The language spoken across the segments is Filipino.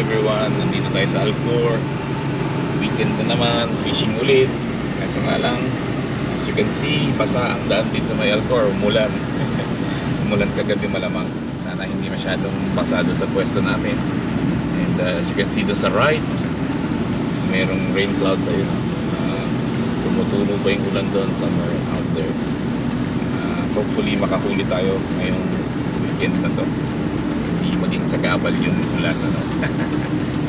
everyone. Nandito tayo sa Alcor. Weekend na naman, fishing ulit. Kaso nga lang, as you can see, basa ang daan dito sa may Alcor. Umulan. Umulan kagabi malamang. Sana hindi masyadong basado sa pwesto natin. And as you can see doon sa right, merong rain clouds ayun. Tumutulo pa yung ulan doon somewhere out there. Hopefully makahuli tayo ngayong weekend na to. Hindi maging sagabal yung ulan, ano?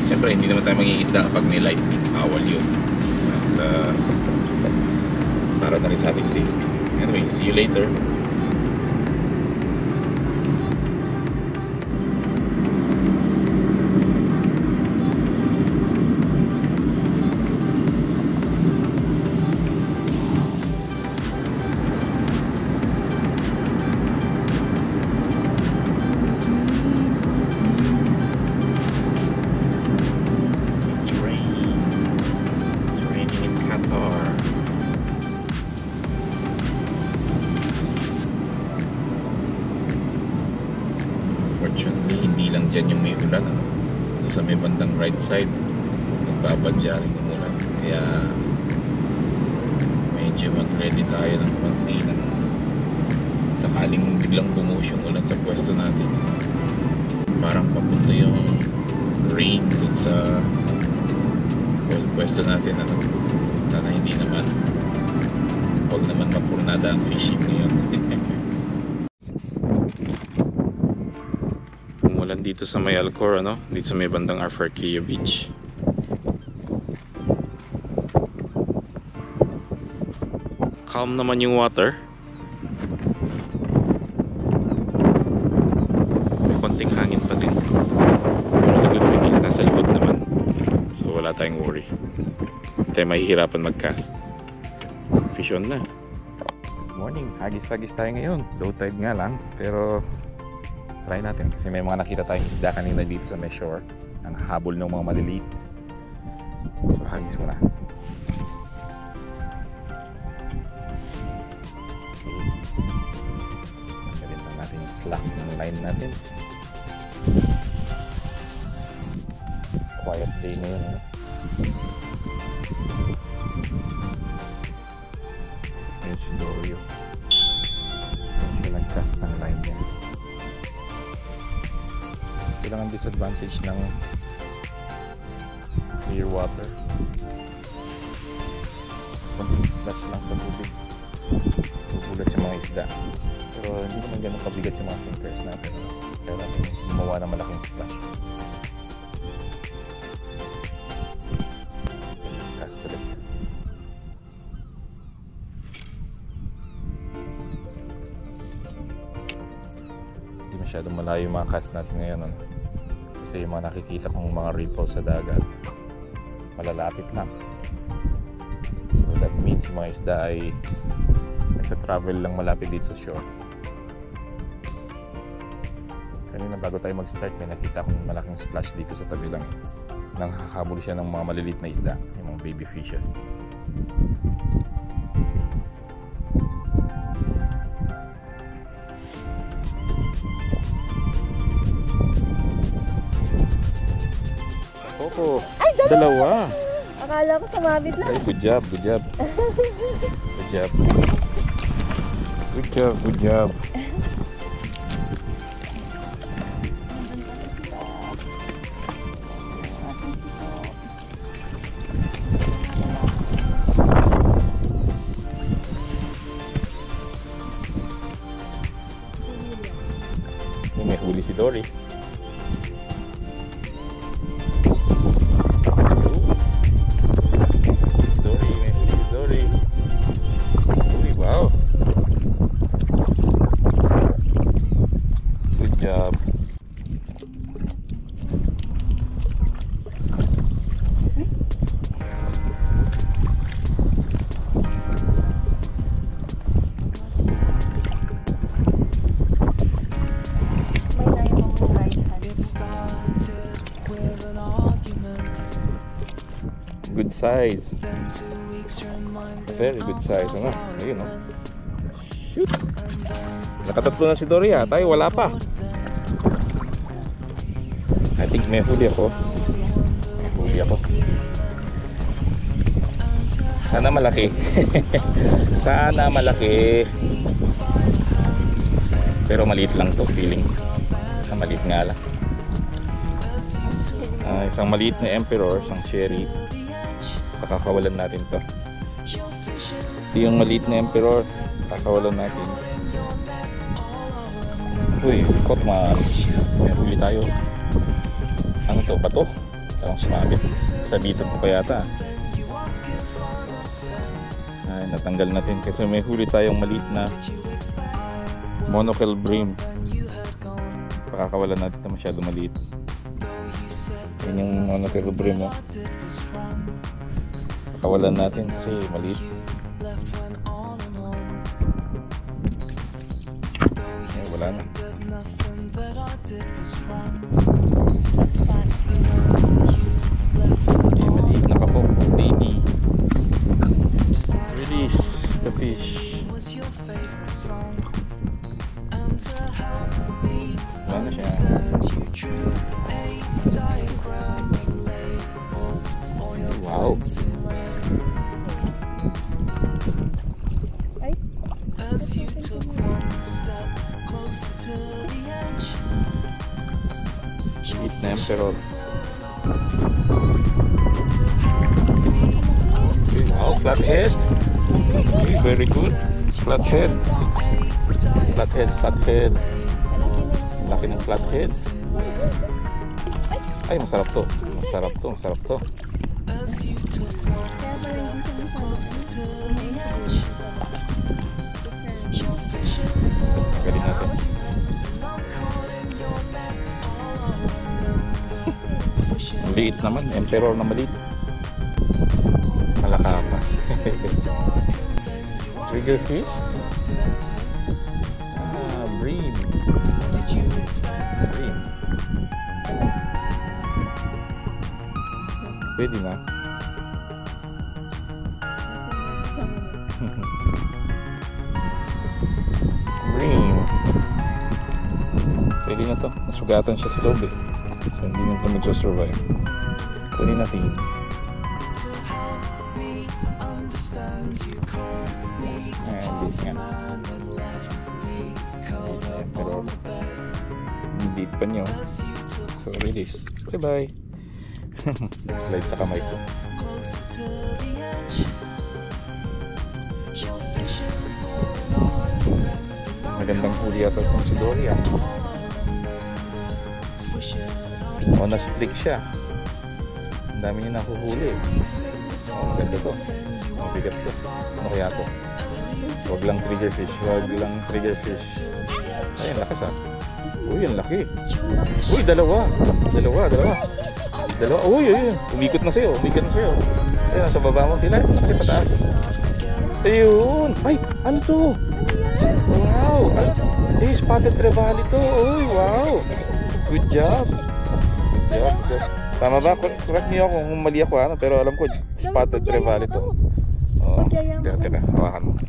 Siyempre hindi naman tayo mangingisda kapag may lightning. Bawal yun. At para na rin sa ating safety. Anyway, see you later. Fortunately, hindi lang dyan yung may ulan, ano? So, sa may bandang right side, nagbabadya rin yung ulan. Kaya medyo mag-ready tayo ng konti ng sakaling biglang bumuhos yung ulan sa pwesto natin. Parang papunta yung rain dun sa pwesto natin, ano? Sana hindi naman. Huwag naman mapurnada ang fishing ngayon. Umulan dito sa may Alcor, ano? Dito sa may bandang Arforquillo Beach. Calm naman yung water. May konting hangin pa din. Pero the good thing is nasa likod naman. So wala tayong worry. Tayo mahihirapan mag-cast. Fish on na. Morning, hagis-hagis tayo ngayon. Low tide nga lang, pero try natin kasi may mga nakita tayong isda kanina dito sa may shore. Ang habol ng mga maliliit. So hagis mo na. Nagalit lang natin yung slack ng line natin. Quiet day na yun, eh. Medyo Dorio. Medyo nag-cast ng line niya. Ito lang ang disadvantage ng clear water. Konting splash lang sa tubig. Bubulat yung mga isda. Pero hindi naman ganun kabigat yung mga sinkers natin. Kaya natin gumawa ng malaking splash. Cast ulit. Hindi masyadong malayo yung mga cast natin ngayon, ano? Kasi yung mga nakikita kong mga ripples sa dagat malalapit lang. So that means yung mga isda ay nagsa-travel lang malapit dito sa shore. Kanina bago tayo mag-start may nakita akong malaking splash dito sa tabi lang, eh. Nanghahabol siya ng mga maliliit na isda, yung mga baby fishes. Opo, ay, dalawa. Akala ko sumabit lang. Ay, good job, good job. Good job. Good job, good job. May huli si Dory. Good size. Very good size. Ano? Ayun, no? Shoot. Nakatatlo na si Dory, ha? Tayo wala pa. I think may huli ako. Happy ako. Sana malaki. Sana malaki. Pero maliit lang to, feeling. Maliit nga lang. Isang maliit na emperor, isang cherry. Pakakawalan natin to. Ito yung maliit na emperor. Pakakawalan natin. Uy, kotman. May huli tayo. Ano to? Bato? Parang sumabit. Sabitan ko pa yata. Ay, natanggal natin kasi may huli tayong maliit na monocle bream. Pakakawalan natin na masyado maliit. Yan yung monocle bream mo. Pakakawalan natin kasi maliit. Ay, wala na. Okay, maliit na kapok. Baby. Release the fish. Wala na siya. Wow. Ay. Eat na emperor. Wow, flathead. Okay, very good. Flathead. Flathead, flathead. Laki ng flathead. Ay, masarap to. Masarap to, masarap to. Galing natin. Maliit naman, emperor na maliit. Malakapas. Triggerfish? Bream. Bream. Pwede na. Bream. Pwede na to. Nasugatan siya sa loob eh. So hindi na ito mag-survive. Pwede natin. Pero hindi pa nyo. So release. Bye bye. Slide sa kamay ko. Magandang huli yata itong si Dory ah. O na-streak siya. Ang dami niya nahuhuli. Maganda to. Mabigat to. Ano kaya to? Huwag lang triggerfish. Huwag lang triggerfish. Ay, ang lakas ah. Uy, ang laki. Uy, dalawa. Dalawa. Uy. Umikot na sa'yo. Ayun, nasa baba mo. Kailan? Kasi pataas. Ayun. Ay, ano to? Wow. Eh, spotted trevally to. Uy, wow. Good job. Tama ba? Correct niyo ako kung mali ako ano, pero alam ko spotted trevally to. Oo. Teka, hawakan mo.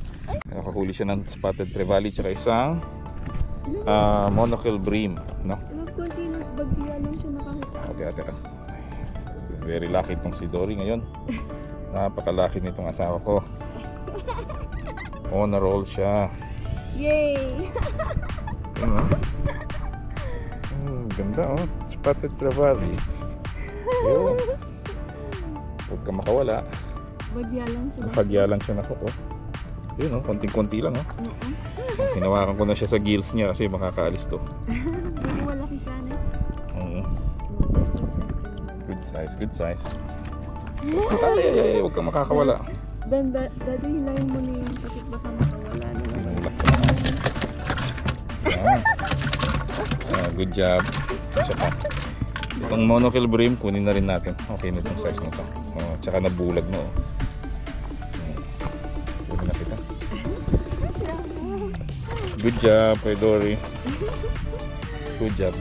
Nakahuli siya ng spotted trevally tsaka isang monocle bream, no? Kunti ng bagya lang siya nakahita. Teka. Very lucky itong si Dory ngayon. Napakalaki nitong asawa ko. On a roll siya. Yay! Ganda oh. Spotted trevally. Yun. Huwag ka makawala. Bagya lang siya na kuko. Yun oh, konting-konti lang oh. Hinawakan ko na siya sa gills niya kasi makakaalis to. Hindi malaki siya na. Oo. Good size. Ay, huwag ka makakawala. Dadahilayin mo na yun kasi baka makawala na naman. Good job. Saka itong monocle bream kunin na rin natin. Okay na itong size nito. Tsaka nabulag na oh. Kunin na kita. Good job kay Dory. Good job.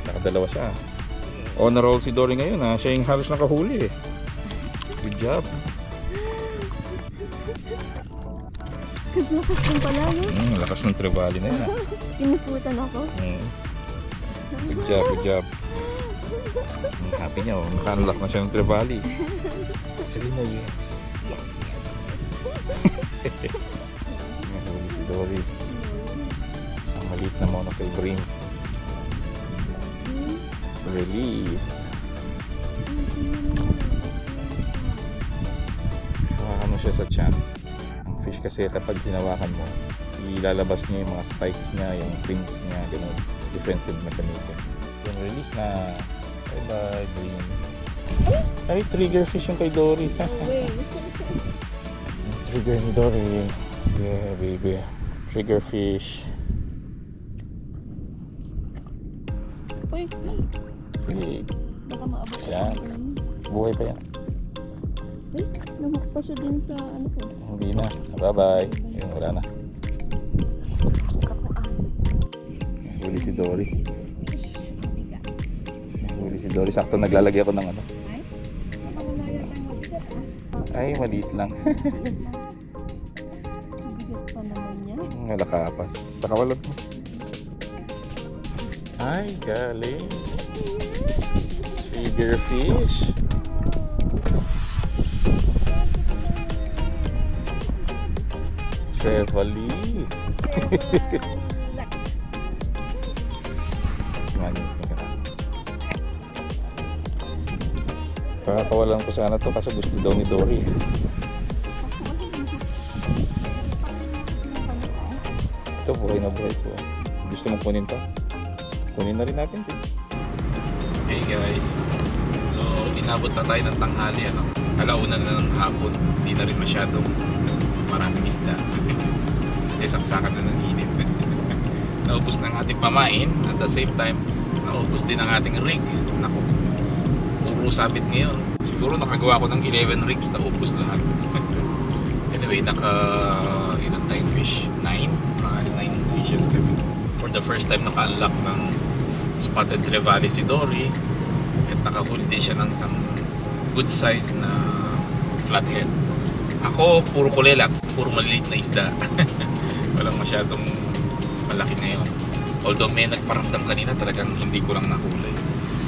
Nakadalawa siya. On a roll si Dory ngayon ha. Siya yung halos nakahuli eh. Good job. Lakas ng pala no? Lakas ng trevally na yan ha. Pinuputan ako. Good job. Ang happy niya, oh. Naka-unlock na siya ng Trevally. Sabi mo, yes. Nahuli si Dory. Isang maliit na monocule bream. Release. Hawakan mo siya sa chan. Ang fish kasi kapag hinawakan mo, ilalabas niya yung mga spikes niya, yung fins niya, ganun. Defensive mechanism. Yung release na. Bye bye, green. Ay, trigger fish yung kay Dory. Trigger ni Dory. Yeah, baby. Trigger fish. Uy, Sige. baka maabot ako. Yan. Buhay pa yan. Uy, lumok pa siya din sa ano ko. Hindi na. Bye bye. Yun, wala na. Huli si Dory. Huli si Dory. Sakto naglalagay ako ng ano. Ay, baka malaya tayong mabigat. Ay, maliit lang. Bigat pa naman niya. Wala kapas. Saka wala. Ay, galing. Trigger fish. Trevally. Pakakawalan ko sana to kasi gusto daw ni Dory. Ito, buhay na buhay po. Gusto mong kunin to? Kunin na rin natin ito. Hey guys, so inabot na tayo ng tanghali, ano? Alauna na ng hapon, hindi na rin masyadong maraming isda. Kasi saksakan na ng init. Naubos na ang ating pamain, at the same time, naubos din ang ating rig. Naku, puro sabit ngayon. Siguro nakagawa ko ng 11 rigs, naubos lahat. Anyway, ilan tayong fish? 9 fishes kami. For the first time naka-unlock ng spotted Trevally si Dory, at nakahuli din siya ng isang good size na flathead. Ako, puro kulelat, puro maliliit na isda. Walang masyadong malaki ngayon. Although may nagparamdam kanina, talagang hindi ko lang nahuli.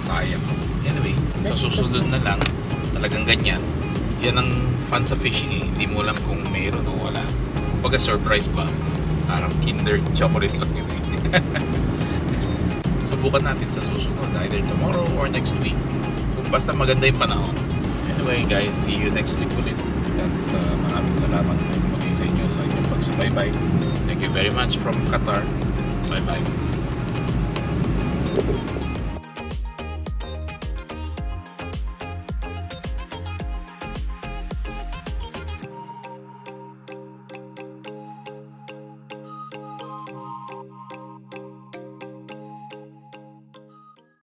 Sayang. Anyway, sa susunod na lang, talagang ganyan. Yan ang fun sa fishing eh. Hindi mo alam kung mayroon o wala. Kumbaga surprise ba? Parang Kinder chocolate lang yun eh. Subukan natin sa susunod, either tomorrow or next week. Kung basta maganda yung panahon. Anyway guys, see you next week ulit. At maraming salamat muli sa inyo sa inyong pagsubaybay. Thank you very much from Qatar. Bye bye.